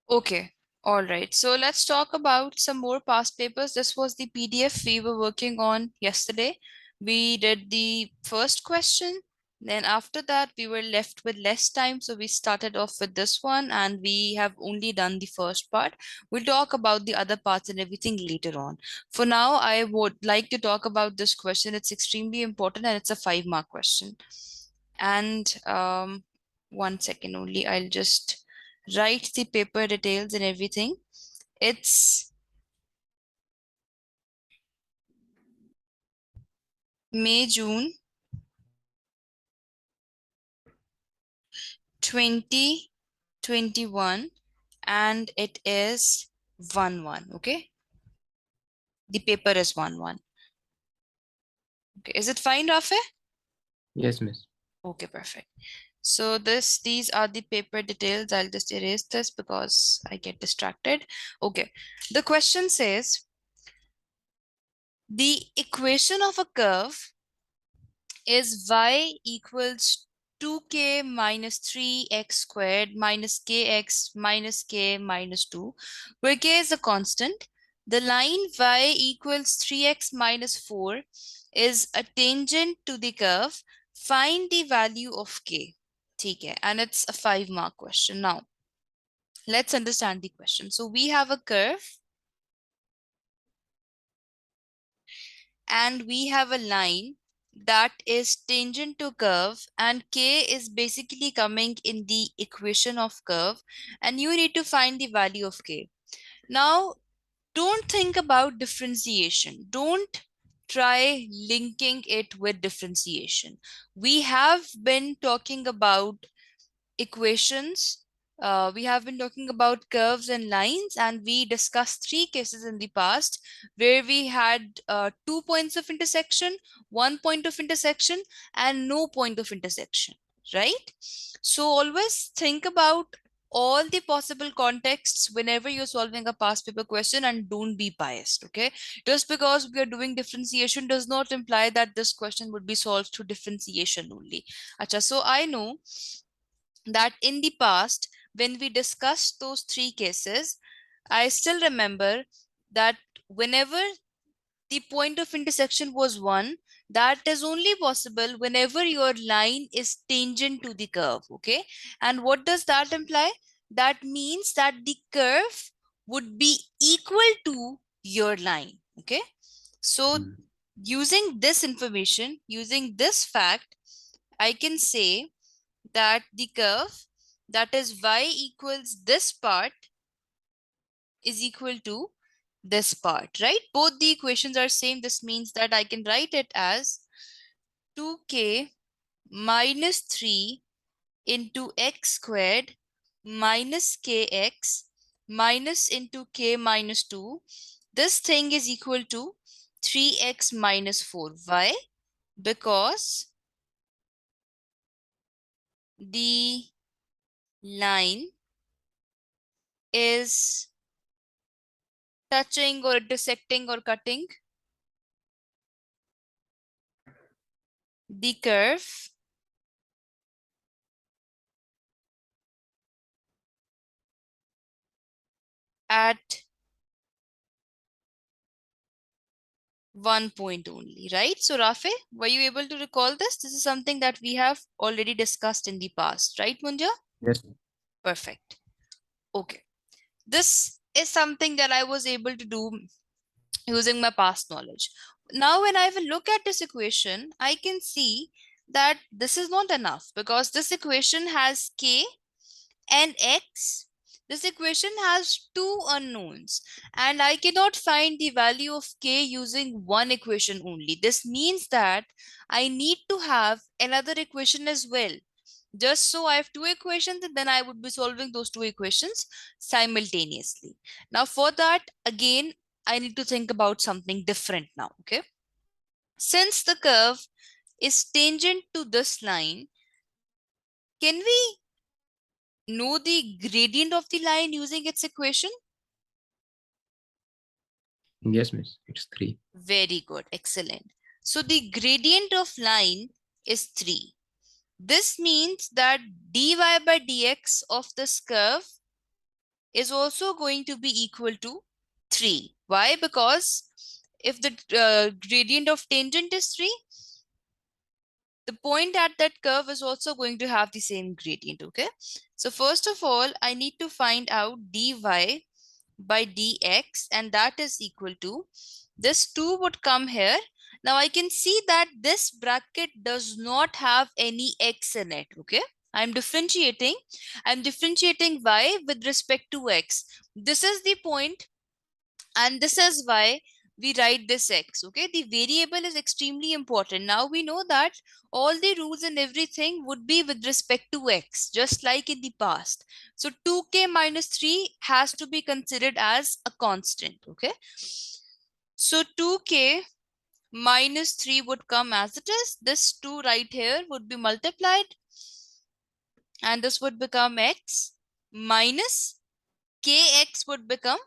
Okay. All right. So let's talk about some more past papers. This was the PDF we were working on yesterday. We did the first question. Then after that, we were left with less time. So we started off with this one and we have only done the first part. We'll talk about the other parts and everything later on. For now, I would like to talk about this question. It's extremely important and it's a 5-mark question. And one second only. I'll just write the paper details and everything. It's May, June 2021 and it is 1-1. Okay. The paper is 1-1. Okay. Is it fine, Rafe? Yes, miss. Okay, perfect. So these are the paper details. I'll just erase this because I get distracted. Okay. The question says the equation of a curve is y equals 2k minus 3x squared minus kx minus k minus 2, where k is a constant. The line y equals 3x minus 4 is a tangent to the curve. Find the value of k. Okay, and it's a 5-mark question. Now, let's understand the question. So we have a curve and we have a line that is tangent to curve, and k is basically coming in the equation of curve, and you need to find the value of k. Now, don't think about differentiation. Don't try linking it with differentiation. We have been talking about equations. We have been talking about curves and lines, and we discussed 3 cases in the past where we had 2 points of intersection, 1 point of intersection, and no point of intersection, right? So always think about all the possible contexts whenever you're solving a past paper question, and don't be biased, okay? Just because we are doing differentiation does not imply that this question would be solved through differentiation only. Acha, so I know that in the past, when we discussed those 3 cases, I still remember that whenever the point of intersection was 1, that is only possible whenever your line is tangent to the curve, okay? And what does that imply? That means that the curve would be equal to your line, okay? So using this information, using this fact, I can say that the curve, that is y equals this part, is equal to this part, right? Both the equations are same. This means that I can write it as 2k minus 3 into x squared minus kx minus into k minus 2. This thing is equal to 3x minus 4. Why? Because the line is touching or intersecting or cutting the curve at 1 point only, right? So Rafe, were you able to recall this? This is something that we have already discussed in the past, right, Munja? Yes. Perfect. Okay. This is something that I was able to do using my past knowledge. Now, when I will look at this equation, I can see that this is not enough because this equation has k and x. This equation has 2 unknowns, and I cannot find the value of k using one equation only. This means that I need to have another equation as well. Just so I have 2 equations, and then I would be solving those 2 equations simultaneously. Now, for that, again, I need to think about something different now, okay? Since the curve is tangent to this line, can we know the gradient of the line using its equation? Yes, miss. It's 3. Very good. Excellent. So the gradient of line is 3. This means that dy by dx of this curve is also going to be equal to 3. Why? Because if the gradient of tangent is 3, the point at that curve is also going to have the same gradient, okay? So first of all, I need to find out dy by dx, and that is equal to, this 2 would come here. Now I can see that this bracket does not have any x in it, okay? I'm differentiating y with respect to x. This is the point, and this is why we write this x, okay? The variable is extremely important. Now we know that all the rules and everything would be with respect to x, just like in the past. So 2k minus 3 has to be considered as a constant, okay? So 2k minus 3 would come as it is. This 2 right here would be multiplied, and this would become x, minus kx would become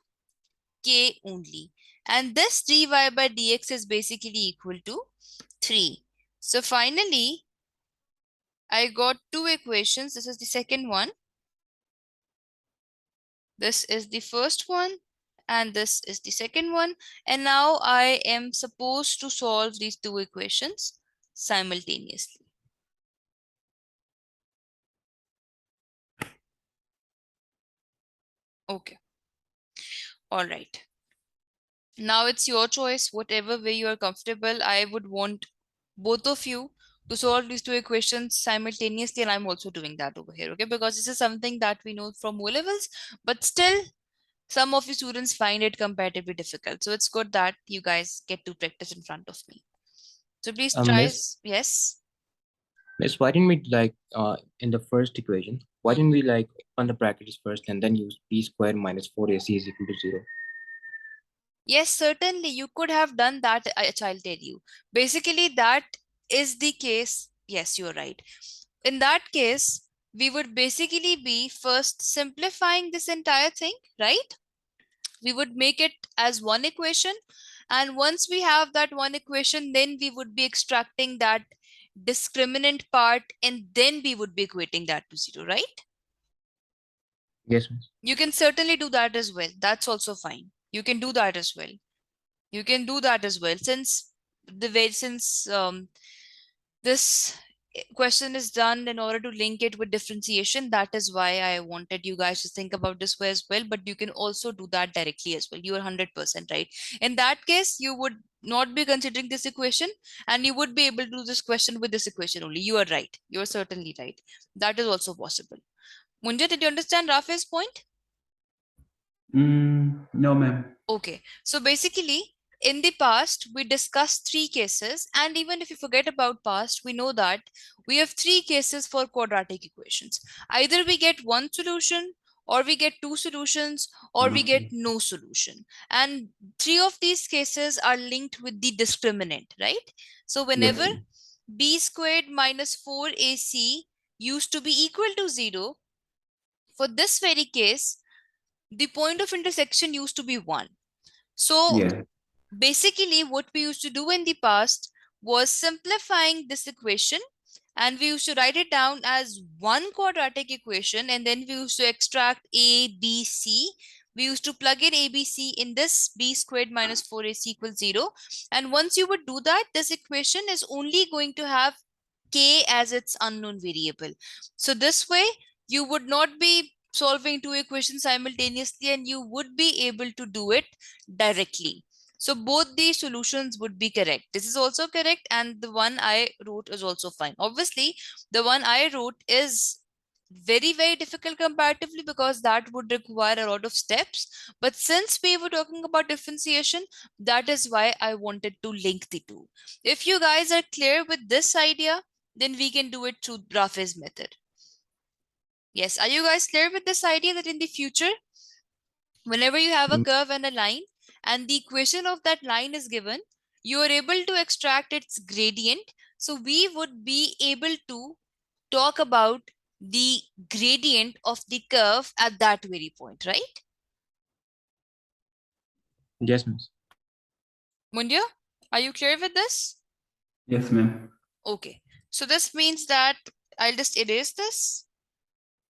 k only. And this dy by dx is basically equal to 3. So finally, I got two equations. This is the second one. This is the first one. And this is the second one. And now I am supposed to solve these two equations simultaneously. Okay. All right. Now it's your choice, whatever way you are comfortable. I would want both of you to solve these two equations simultaneously, and I'm also doing that over here, okay? Because this is something that we know from O levels, but still, some of you students find it comparatively difficult. So it's good that you guys get to practice in front of me. So please try. Miss, Yes. why didn't we in the first equation? Why didn't we open the brackets first and then use b squared minus 4ac is equal to 0? Yes, certainly you could have done that, I'll tell you. Basically, that is the case. Yes, you're right. In that case, we would basically be first simplifying this entire thing, right? We would make it as one equation. And once we have that one equation, then we would be extracting that discriminant part, and then we would be equating that to 0, right? Yes, miss. You can certainly do that as well. That's also fine. You can do that as well. You can do that as well. Since this question is done in order to link it with differentiation, that is why I wanted you guys to think about this way as well. But you can also do that directly as well. You are 100% right. In that case, you would not be considering this equation, and you would be able to do this question with this equation only. You are right. You are certainly right. That is also possible. Munja, did you understand Rafe's point? No, ma'am. Okay, so basically, in the past, we discussed three cases, and even if you forget about past, we know that we have three cases for quadratic equations. Either we get one solution, or we get two solutions, or we get no solution. And three of these cases are linked with the discriminant, right? So whenever Yes. b squared minus 4ac used to be equal to 0, for this very case, the point of intersection used to be 1. So Yeah. basically, what we used to do in the past was simplifying this equation, and we used to write it down as one quadratic equation, and then we used to extract a, b, c. We used to plug in a, b, c in this b squared minus 4ac equals 0. And once you would do that, this equation is only going to have k as its unknown variable. So this way, you would not be solving two equations simultaneously, and you would be able to do it directly. So both these solutions would be correct. This is also correct, and the one I wrote is also fine. Obviously, the one I wrote is very, very difficult comparatively, because that would require a lot of steps. But since we were talking about differentiation, that is why I wanted to link the two. If you guys are clear with this idea, then we can do it through Rafe's method. Yes, are you guys clear with this idea that in the future, whenever you have a Mm, curve and a line, and the equation of that line is given, you are able to extract its gradient. So we would be able to talk about the gradient of the curve at that very point, right? yes, miss. Mundia, are you clear with this? Yes, ma'am. Okay. So this means that I'll just erase this.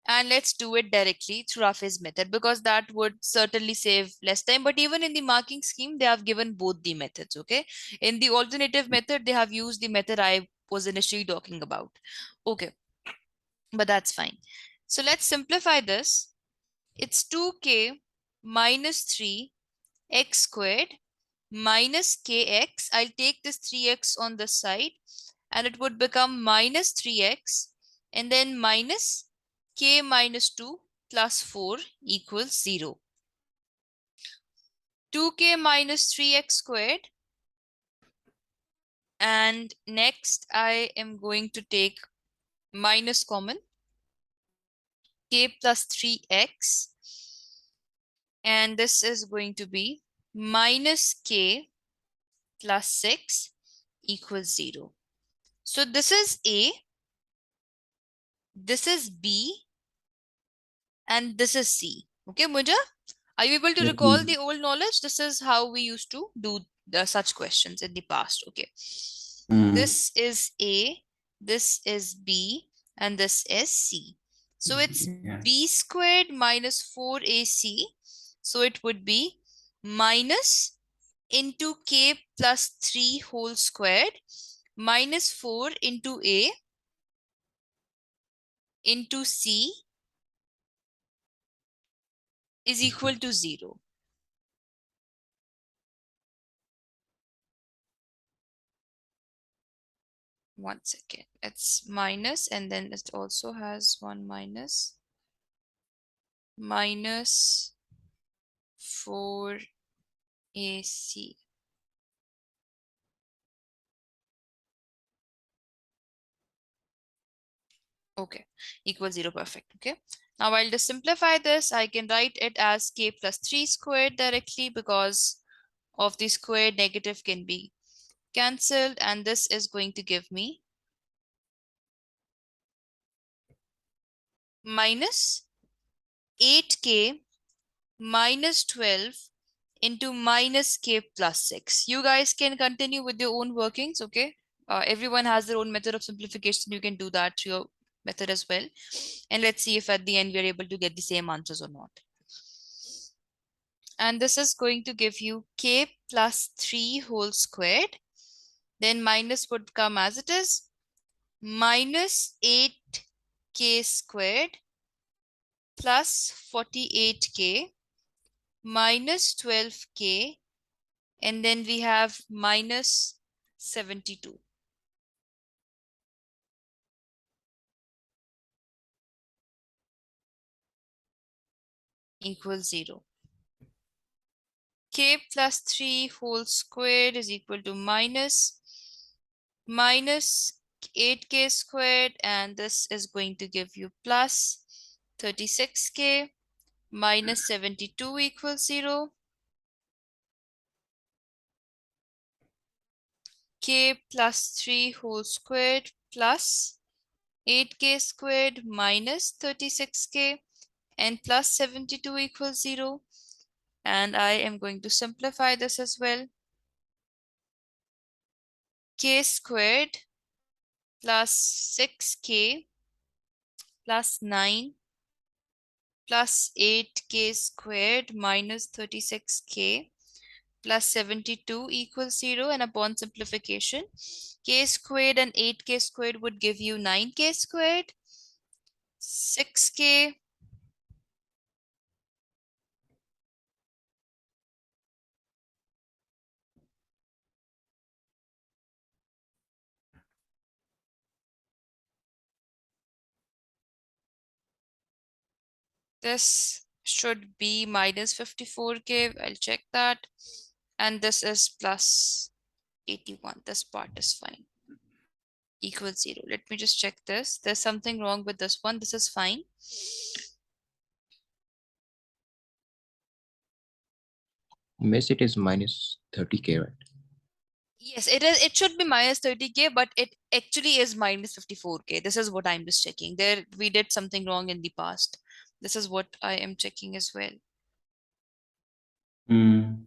And let's do it directly through Rafi's method, because that would certainly save less time. But even in the marking scheme, they have given both the methods. Okay. In the alternative method, they have used the method I was initially talking about. Okay. But that's fine. So let's simplify this. It's 2k minus 3 x squared minus kx. I'll take this 3x on the side, and it would become minus 3x and then minus k minus 2 plus 4 equals 0. 2k minus 3x squared, and next I am going to take minus common, k plus 3x, and this is going to be minus k plus 6 equals 0. So this is A, this is B, and this is C. Okay, Muja? Are you able to Yep. recall the old knowledge? This is how we used to do such questions in the past. Okay. Mm. This is A, this is B, and this is C. So it's Yeah. B squared minus 4AC. So it would be minus into K plus 3 whole squared minus 4 into A into C is equal to 0. One second. It's minus, and then it also has one minus 4AC. Okay, equals 0. Perfect. Okay. Now I'll just simplify this. I can write it as k plus 3 squared directly, because of the squared negative can be cancelled, and this is going to give me minus 8k minus 12 into minus k plus 6. You guys can continue with your own workings, okay? Everyone has their own method of simplification. You can do that to your method as well. And let's see if at the end we are able to get the same answers or not. And this is going to give you k plus 3 whole squared. Then minus would come as it is, minus 8k squared plus 48k minus 12k, and then we have minus 72 equals 0. K plus 3 whole squared is equal to minus 8k squared, and this is going to give you plus 36k minus 72 equals 0. K plus 3 whole squared plus 8k squared minus 36k and plus 72 equals 0. And I am going to simplify this as well. K squared plus 6k plus 9 plus 8k squared minus 36k plus 72 equals 0. And upon simplification, k squared and 8k squared would give you 9k squared, 6k, this should be minus 54k. I'll check that. And this is plus 81. This part is fine. Equals 0. Let me just check this. There's something wrong with this one. This is fine. Miss, it is minus 30k, right? Yes, it is. It should be minus 30k, but it actually is minus 54k. This is what I'm just checking. There, we did something wrong in the past. This is what I am checking as well. Mm.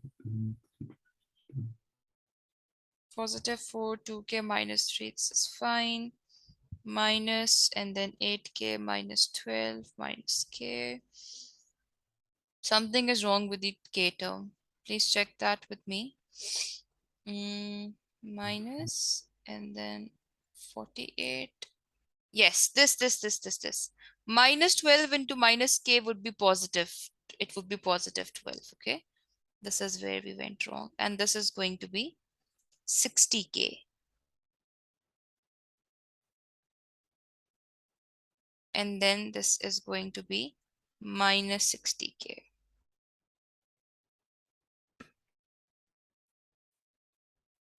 Positive 4, 2k minus 3, this is fine. minus, and then 8k minus 12 minus k. Something is wrong with the k term. Please check that with me. Minus, and then 48. Yes, this. Minus 12 into minus k would be positive. It would be positive 12, okay? This is where we went wrong. And this is going to be 60k. And then this is going to be minus 60k.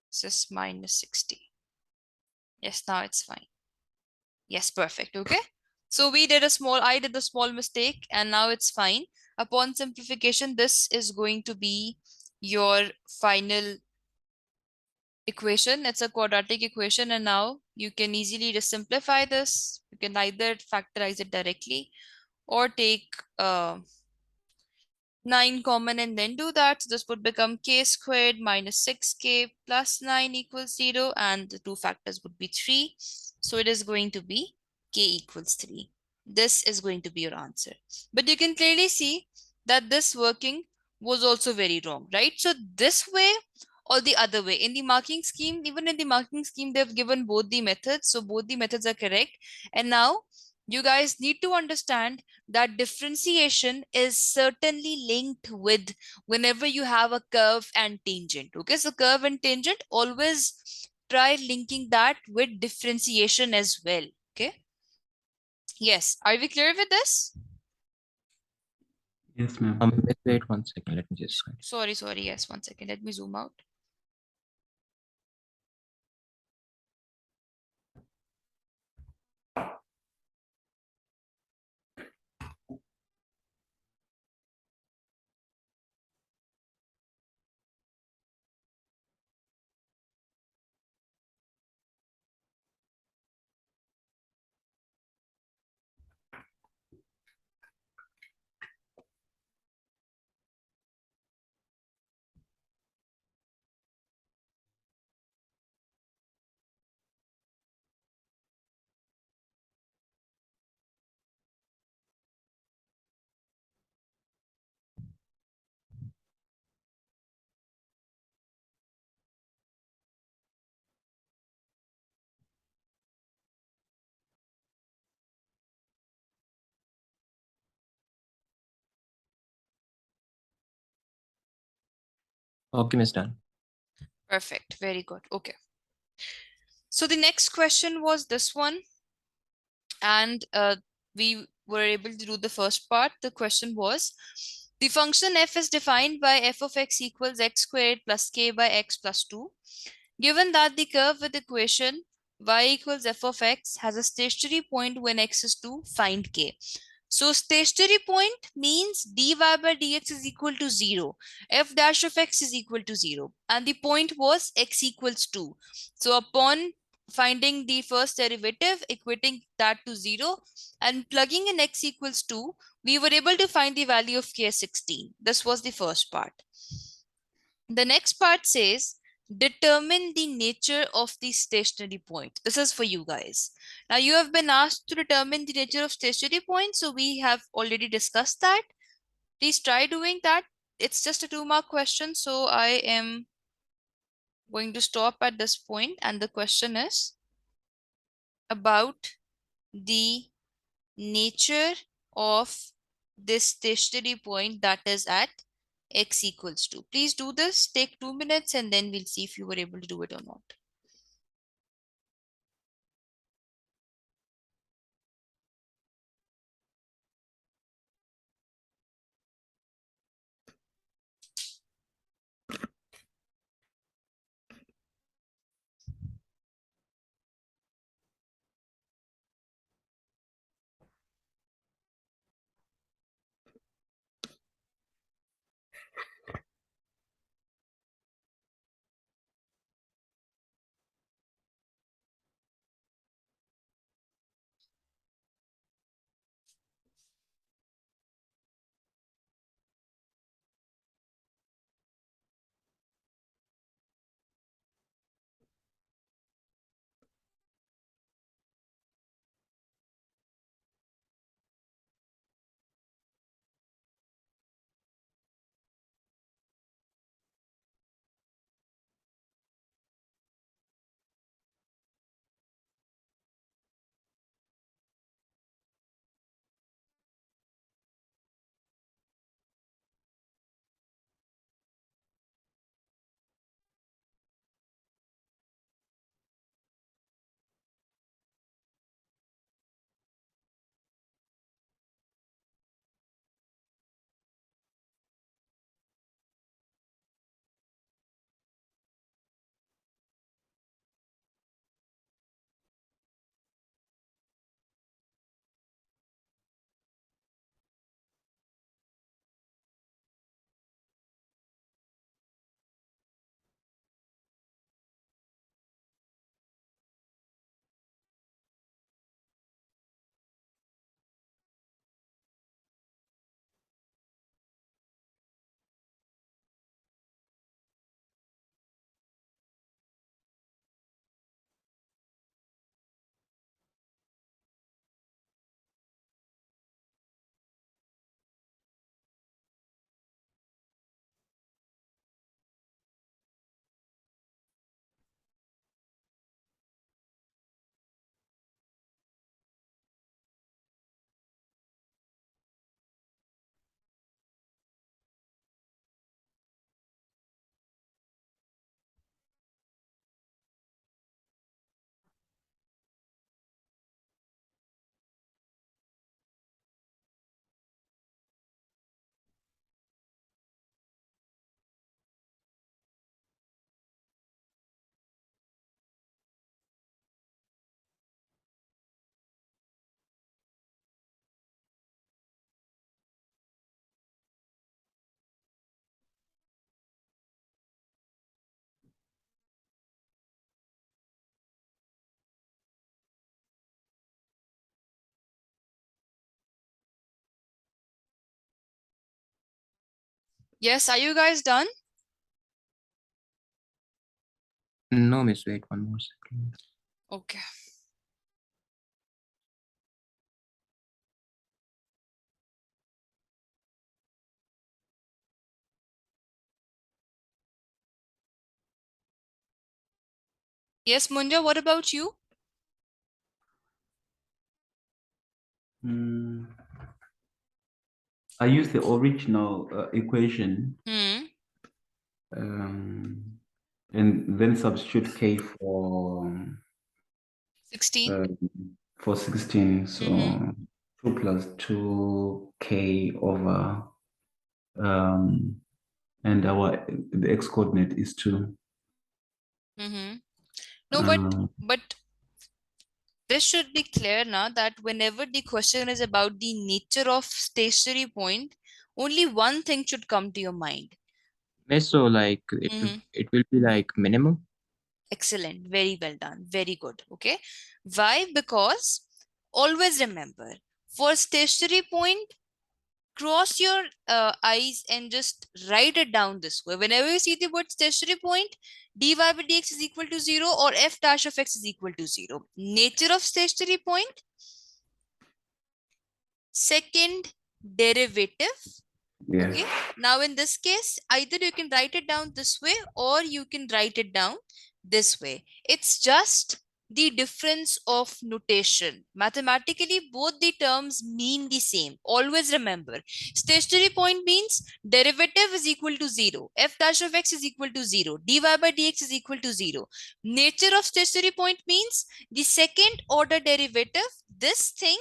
This is minus 60. Yes, now it's fine. Yes, perfect. Okay. So I did a small mistake and now it's fine. Upon simplification, this is going to be your final equation. It's a quadratic equation, and now you can easily just simplify this. You can either factorize it directly or take 9 common and then do that. So this would become k squared minus 6k plus 9 equals 0, and the two factors would be 3. So it is going to be k equals 3. This is going to be your answer. But you can clearly see that this working was also very wrong, right? So this way or the other way. In the marking scheme, even in the marking scheme, they've given both the methods. So both the methods are correct. And now you guys need to understand that differentiation is certainly linked with whenever you have a curve and tangent. Okay, so curve and tangent, always try linking that with differentiation as well. Okay, yes, are we clear with this? Yes, ma'am. Wait 1 second. Let me just. Sorry, yes, 1 second, let me zoom out. Okay, Miss Dan. Perfect, very good. Okay, so the next question was this one, and we were able to do the first part. The question was, the function f is defined by f of x equals x squared plus k by x plus 2. Given that the curve with equation y equals f of x has a stationary point when x is 2, find k. So stationary point means dy by dx is equal to 0. F dash of x is equal to 0. And the point was x equals 2. So upon finding the first derivative, equating that to 0, and plugging in x equals 2, we were able to find the value of k as 16. This was the first part. The next part says, determine the nature of the stationary point. This is for you guys. Now you have been asked to determine the nature of stationary point, so we have already discussed that. Please try doing that. It's just a 2-mark question, so I am going to stop at this point, and the question is about the nature of this stationary point that is at x equals 2. Please do this, take 2 minutes, and then we'll see if you were able to do it or not. Yes, are you guys done? No, miss, wait one more second. Okay. Yes, Munja, what about you? I use the original equation Hmm. and then substitute k for 16. uh, 16. So Mm-hmm. 2 plus 2k over and the x coordinate is 2. Mm-hmm. No, Um, but this should be clear now that whenever the question is about the nature of stationary point, only one thing should come to your mind. Miss, so like Mm-hmm. it will be like minimum. Excellent. Very well done. Very good. Okay. Why? Because always remember, for stationary point, cross your eyes and just write it down this way. Whenever you see the word stationary point, dy by dx is equal to 0 or f dash of x is equal to 0. Nature of stationary point, second derivative. yes. Okay. Now in this case, either you can write it down this way or you can write it down this way. It's just the difference of notation. Mathematically, both the terms mean the same. Always remember, stationary point means derivative is equal to 0. F dash of x is equal to 0. dy by dx is equal to 0. Nature of stationary point means the second order derivative, this thing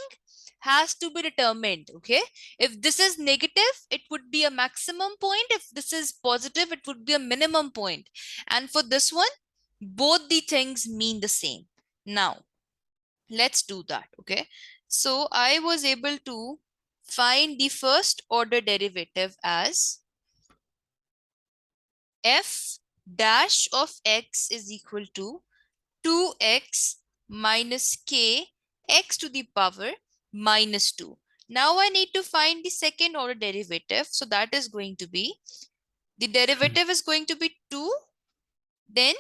has to be determined. Okay. If this is negative, it would be a maximum point. If this is positive, it would be a minimum point. And for this one, both the things mean the same. Now, let's do that. Okay. So I was able to find the first order derivative as f dash of x is equal to 2x minus k x to the power minus 2. Now I need to find the second order derivative. So that is going to be, the derivative is going to be 2. Then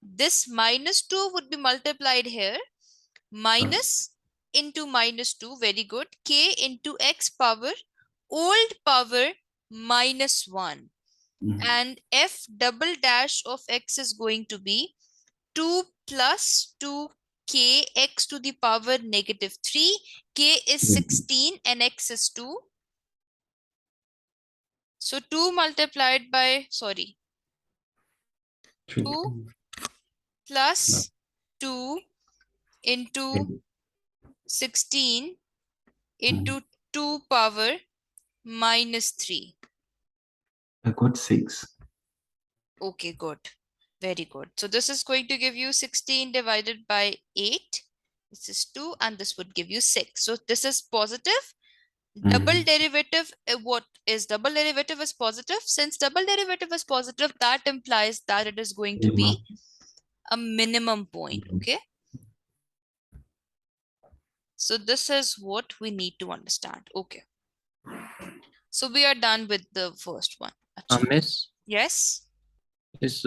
this minus 2 would be multiplied here. Minus into minus 2. Very good. K into x power old power minus 1. And f double dash of x is going to be 2 plus 2k x to the power negative 3. K is 16 and x is 2. So 2 multiplied by, sorry, 2 plus 2 into 16 into 2 power minus 3. I got 6. Okay, good. Very good. So this is going to give you 16 divided by 8. This is 2 and this would give you 6. So this is positive. Double derivative, what is double derivative is positive. Since double derivative is positive, that implies that it is going to be a minimum point. Okay. So this is what we need to understand. Okay. So we are done with the first one. Acha. Miss, Yes. is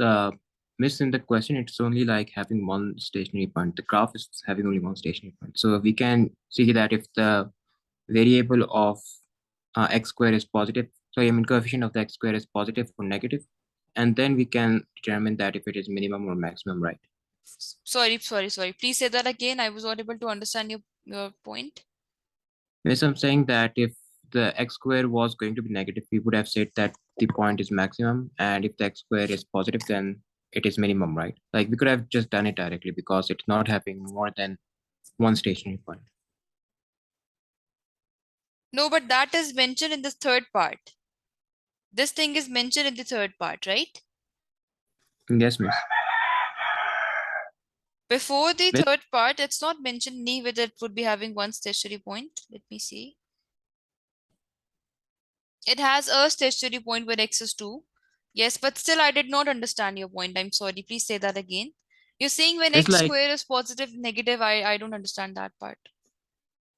miss in the question, it's only like having one stationary point. The graph is having only one stationary point. So we can see that if the variable of x square is positive, so I mean coefficient of the x square is positive or negative, and then we can determine that if it is minimum or maximum, right? Sorry. Please say that again. I was not able to understand your point. Yes, I'm saying that if the x square was going to be negative, we would have said that the point is maximum, and if the x square is positive, then it is minimum, right? Like we could have just done it directly because it's not having more than one stationary point. No, but that is mentioned in the third part. This thing is mentioned in the third part, right? Yes, miss. Before the Miss, third part, it's not mentioned any whether it would be having one stationary point. Let me see. It has a stationary point where x is 2. Yes, but still I did not understand your point. I'm sorry. Please say that again. You're saying when it's x like square is positive, negative, I don't understand that part.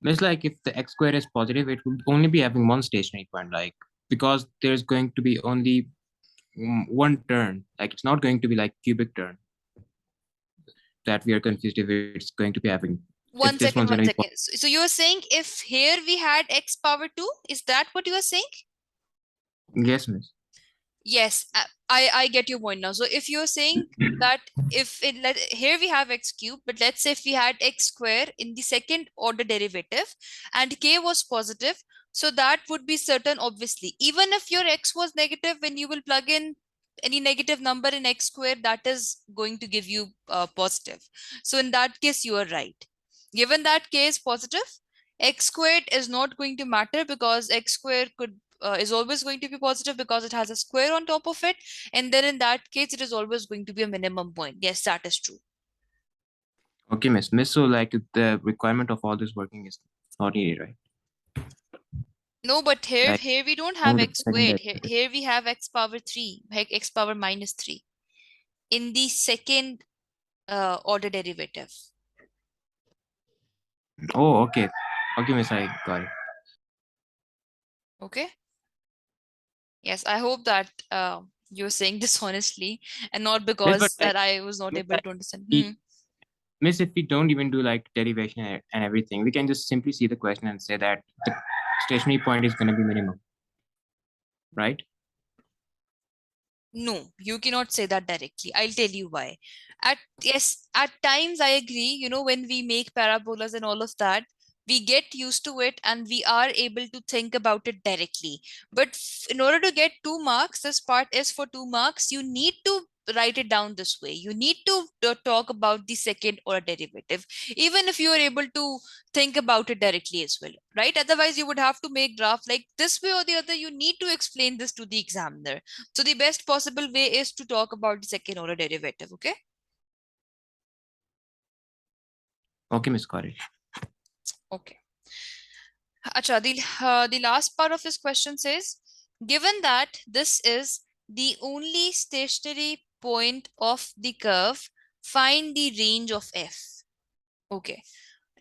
it's like if the x square is positive, it would only be having one stationary point. Like because there's going to be only one turn. Like it's not going to be like cubic turn that we are confused if it's going to be having. If One this one's second, going to one be second. So you're saying if here we had x power 2, is that what you are saying? yes, miss. Yes, I get your point now. So if you're saying that if it here we have x cube, but let's say if we had x square in the second order derivative and k was positive, so that would be certain obviously. Even if your x was negative, when you will plug in any negative number in x square, that is going to give you positive. So in that case, you are right. Given that k is positive, x squared is not going to matter because x square is always going to be positive because it has a square on top of it, and then in that case it is always going to be a minimum point. Yes, that is true. Okay, miss. Miss, so like the requirement of all this working is not needed, right? No, but here Like here we don't have only the x squared. second Here we have x power 3, x power minus 3 in the second order derivative. Oh, okay. Okay, miss, I got it. Okay. Yes, I hope that you're saying this honestly and not Miss, but because like, that I was not miss, able like, to understand. miss, if we don't even do like derivation and everything, we can just simply see the question and say that the stationary point is going to be minimum, right? No, you cannot say that directly. I'll tell you why. At times I agree, when we make parabolas and all of that, we get used to it and we are able to think about it directly. But in order to get 2 marks, this part is for 2 marks, you need to write it down this way. You need to talk about the second order derivative, even if you are able to think about it directly as well, right? Otherwise, you would have to make graph like this way or the other. You need to explain this to the examiner. So the best possible way is to talk about the second order derivative, okay? Okay, miss, got it. Okay. Acha, the last part of his question says, given that this is the only stationary point of the curve, find the range of f. Okay.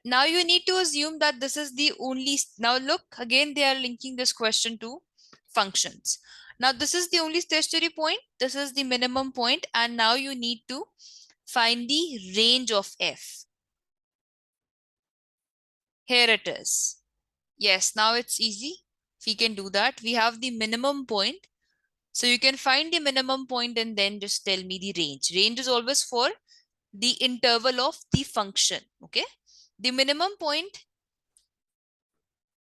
Now you need to assume that this is the only, now look, again, they are linking this question to functions. Now this is the only stationary point, this is the minimum point, and now you need to find the range of f. Here it is. Yes, now it's easy. We can do that. We have the minimum point. So you can find the minimum point and then just tell me the range. Range is always for the interval of the function. Okay. The minimum point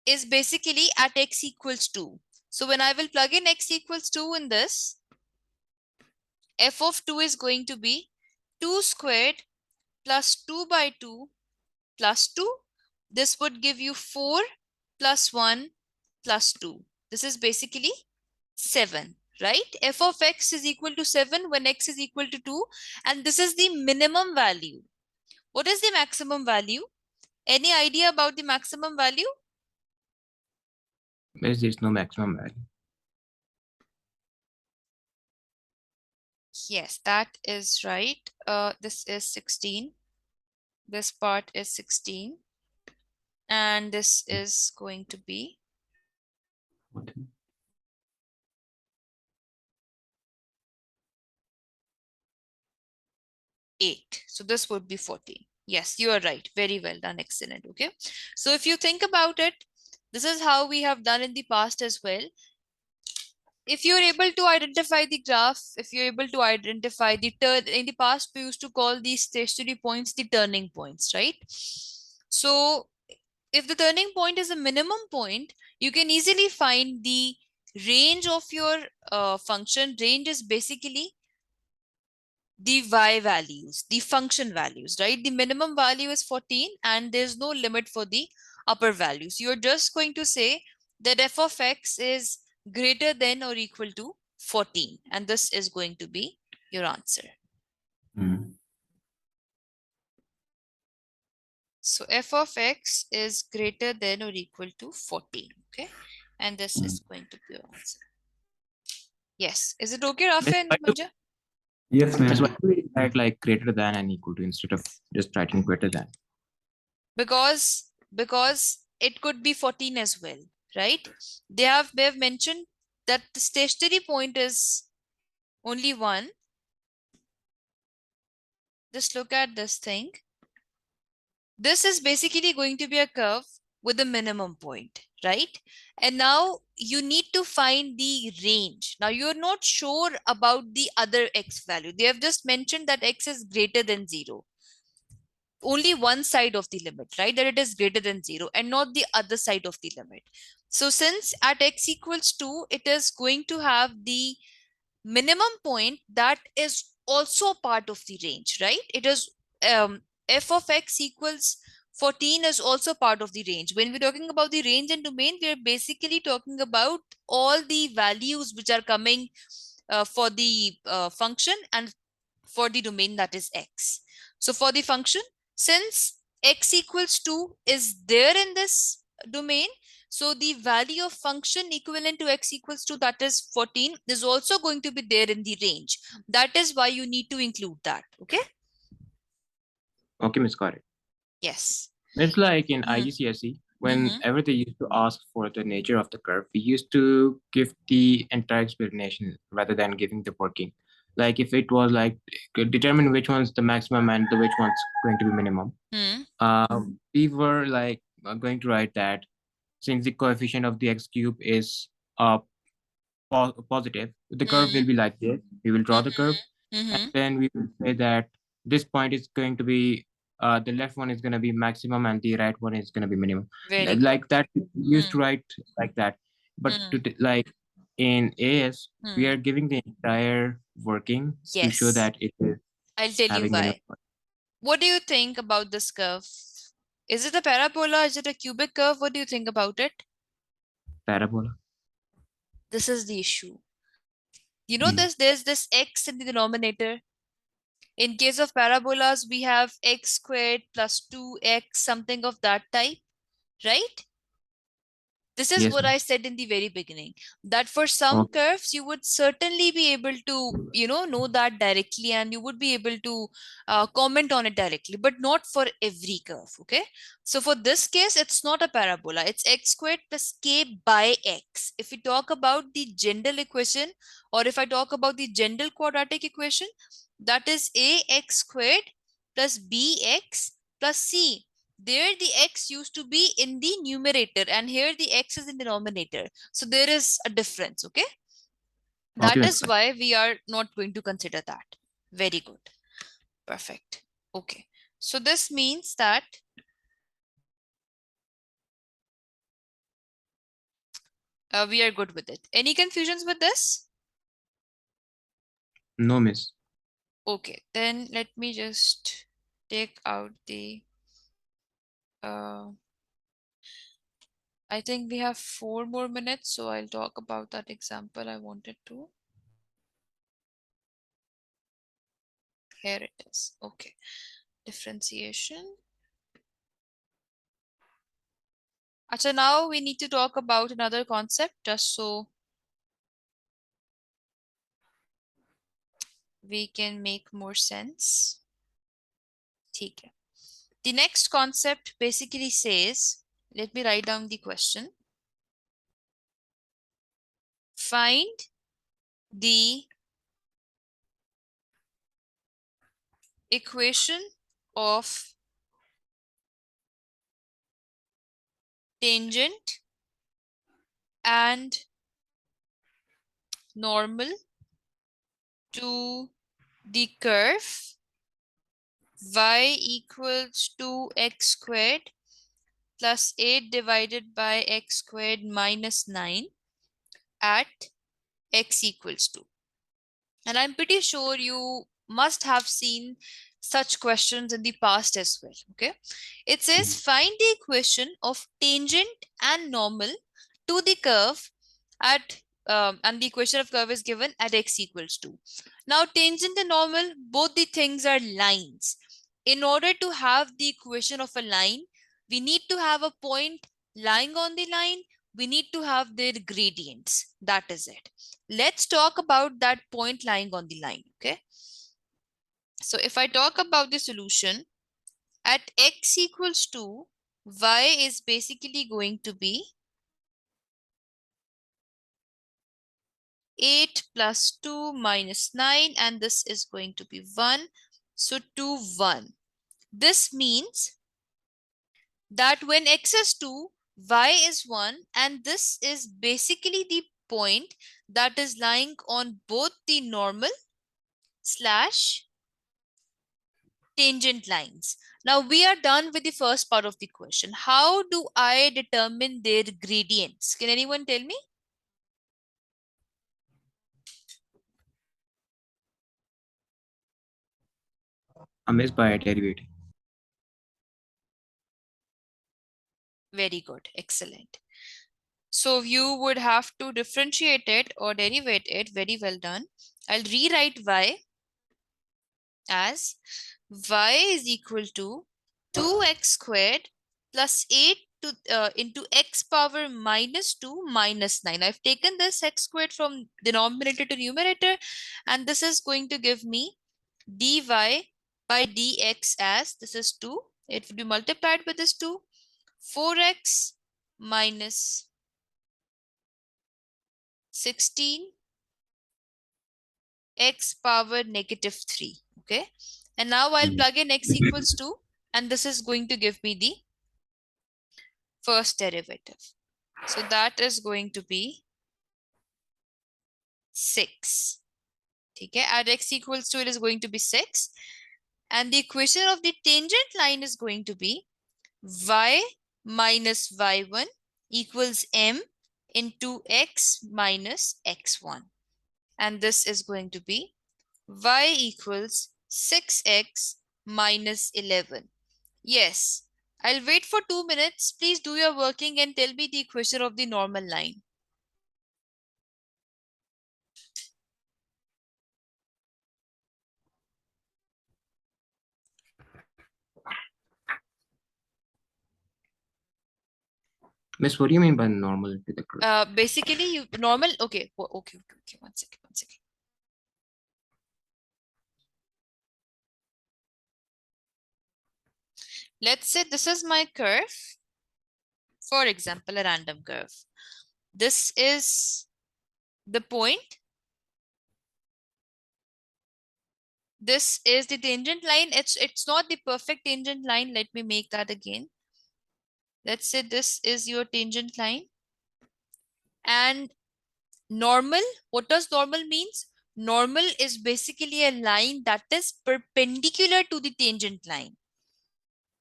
is basically at x equals 2. So when I will plug in x equals 2 in this, f of 2 is going to be 2 squared plus 2 by 2 plus 2. This would give you 4 plus 1 plus 2. This is basically 7, right? F of x is equal to 7 when x is equal to 2. And this is the minimum value. What is the maximum value? Any idea about the maximum value? Miss, there's no maximum value. Yes, that is right. This is 16. This part is 16. And this is going to be 8. So this would be 14. Yes, you are right. Very well done. Excellent. Okay. So if you think about it, this is how we have done in the past as well. If you're able to identify the graph, if you're able to identify the turn, in the past, we used to call these stationary points the turning points, right? So if the turning point is a minimum point, you can easily find the range of your function. Range is basically the y values, the function values, right? The minimum value is 14 and there's no limit for the upper values. You're just going to say that f of x is greater than or equal to 14, and this is going to be your answer. So f of x is greater than or equal to 14, okay? And this is going to be your answer. Yes. Is it okay, Rafe Miss, and why do, Manja? Yes, miss, why ma'am. do we write like greater than and equal to instead of just writing greater than? Because it could be 14 as well, right? They have mentioned that the stationary point is only one, just look at this thing. This is basically going to be a curve with a minimum point, right? And now you need to find the range. Now you're not sure about the other x value. They have just mentioned that x is greater than 0. Only one side of the limit, right? That it is greater than 0 and not the other side of the limit. So since at x equals 2, it is going to have the minimum point that is also part of the range, right? It is f of x equals 14 is also part of the range. When we're talking about the range and domain, we are basically talking about all the values which are coming for the function and for the domain, that is x. So for the function, since x equals 2 is there in this domain, so the value of function equivalent to x equals to, that is 14, is also going to be there in the range. That is why you need to include that. Okay. Okay, Miss, got it. Yes. It's like in Mhm. IGCSE, Mhm. whenever they used to ask for the nature of the curve, we used to give the entire explanation rather than giving the working. Like if it was like determine which one's the maximum and the which one's going to be minimum. Mhm. We were like going to write that since the coefficient of the x cube is positive, the curve will Mhm. be like this. We will draw the curve, and Mhm. then we will say that this point is going to be the left one is going to be maximum and the right one is going to be minimum. Very good. Like that, we used to Hmm. write like that. But Hmm. like in AS, we Hmm. are giving the entire working to show Yes. that it is I'll tell you having minimum why. What do you think about this curve? Is it a parabola? Is it a cubic curve? What do you think about it? parabola. This is the issue. You know Hmm. this, there's this x in the denominator. In case of parabolas, we have x squared plus 2x, something of that type, right? This is Yes, what I ma'am. said in the very beginning, that for some Okay. curves, you would certainly be able to, know that directly, and you would be able to comment on it directly, but not for every curve. Okay. So for this case, it's not a parabola. It's x squared plus k by x. If we talk about the general equation, or if I talk about the general quadratic equation, that is ax squared plus bx plus c. There the x used to be in the numerator and here the x is in the denominator. So there is a difference. Okay. Okay, That Miss. is why we are not going to consider that. Very good. Perfect. Okay. So this means that we are good with it. Any confusions with this? No, Miss. Okay. Then let me just take out the uh, I think we have 4 more minutes, so I'll talk about that example I wanted to. Here it is. Okay. Differentiation. Acha, now we need to talk about another concept just so we can make more sense. ठीक है. The next concept basically says, let me write down the question. Find the equation of tangent and normal to the curve y equals to x squared plus 8 divided by x squared minus 9 at x equals to. And I'm pretty sure you must have seen such questions in the past as well. Okay. It says Hmm. find the equation of tangent and normal to the curve at and the equation of curve is given at x equals to. Now tangent and normal, both the things are lines. In order to have the equation of a line, we need to have a point lying on the line. We need to have their gradients. That is it. Let's talk about that point lying on the line. Okay. So if I talk about the solution at x equals to, y is basically going to be 8 plus 2 minus 9, and this is going to be 1. So 2, 1. This means that when x is 2, y is 1, and this is basically the point that is lying on both the normal slash tangent lines. Now we are done with the first part of the question. How do I determine their gradients? Can anyone tell me? I missed by derivative. Very good. Excellent. So you would have to differentiate it or derivate it. Very well done. I'll rewrite y as y is equal to 2x squared plus 8 into x power minus 2 minus 9. I've taken this x squared from denominator to numerator, and this is going to give me dy by dx as this is 2. It will be multiplied with this 2. 4x minus 16 x power negative 3. Okay. And now I'll plug in x equals 2, and this is going to give me the first derivative. So that is going to be 6. Okay. At x equals 2, it is going to be 6. And the equation of the tangent line is going to be y minus y1 equals m into x minus x1. And this is going to be y equals 6x minus 11. Yes, I'll wait for 2 minutes. Please do your working and tell me the equation of the normal line. Miss, what do you mean by normal to the curve? Basically, you normal. Okay, okay. 1 second, 1 second. Let's say this is my curve. For example, a random curve. This is the point. This is the tangent line. It's not the perfect tangent line. Let me make that again. Let's say this is your tangent line. And normal, what does normal means? Normal is basically a line that is perpendicular to the tangent line.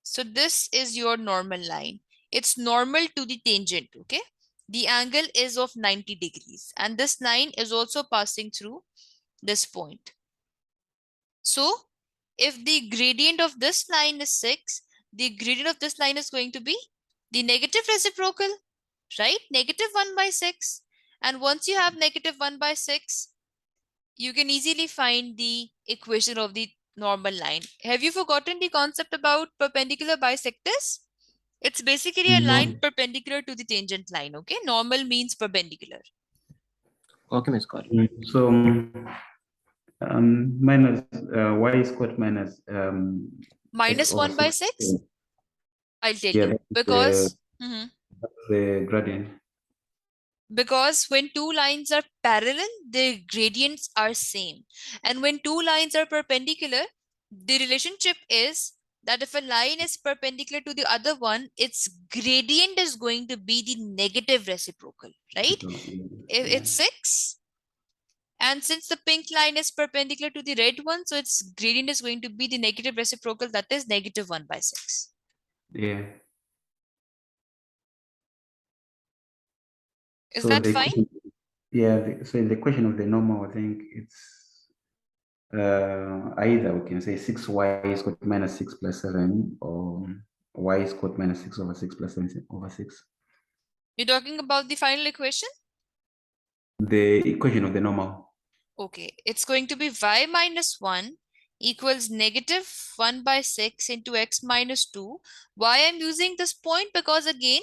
So this is your normal line. It's normal to the tangent, okay? The angle is of 90 degrees, and this line is also passing through this point. So if the gradient of this line is 6, the gradient of this line is going to be the negative reciprocal, right? Negative 1 by 6. And once you have negative 1 by 6, you can easily find the equation of the normal line. Have you forgotten the concept about perpendicular bisectors? It's basically a line No. perpendicular to the tangent line, okay? Normal means perpendicular. Okay, Miss, got it. So minus y squared minus Minus x over 1 by 6. 6? I'll tell Yeah, you. Because the gradient. Because when two lines are parallel, their gradients are same. And when two lines are perpendicular, the relationship is that if a line is perpendicular to the other one, its gradient is going to be the negative reciprocal, right? So, If yeah. it's 6, and since the pink line is perpendicular to the red one, so its gradient is going to be the negative reciprocal, that is negative 1 by 6. Yeah. Is So that the fine? equation, so in the equation of the normal, I think it's either we can say 6y squared minus 6 plus 7 or y squared minus 6 over 6 plus 7 over 6. You're talking about the final equation? The equation of the normal. Okay, it's going to be y minus 1 equals negative 1 by 6 into x minus 2. Why I'm using this point? Because again,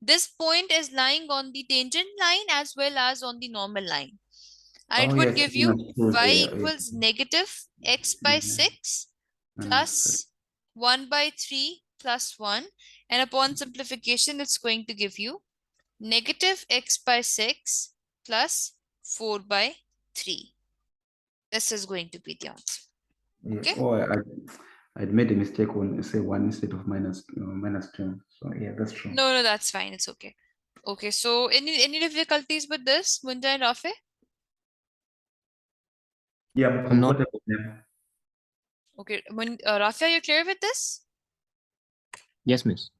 this point is lying on the tangent line as well as on the normal line. And Oh, it would yes. give you y Yeah, equals negative x by 6 minus, plus 1 by 3 plus 1. And upon simplification, it's going to give you negative x by 6 plus 4 by 3. This is going to be the answer. Yeah. Okay. Oh, I'd made a mistake when say 1 instead of minus 2. So yeah, that's true. No, that's fine. It's okay. Okay, so any difficulties with this, Munja and Rafe? Yeah, I'm Not comfortable there. Okay, Rafe, are you clear with this? yes, miss.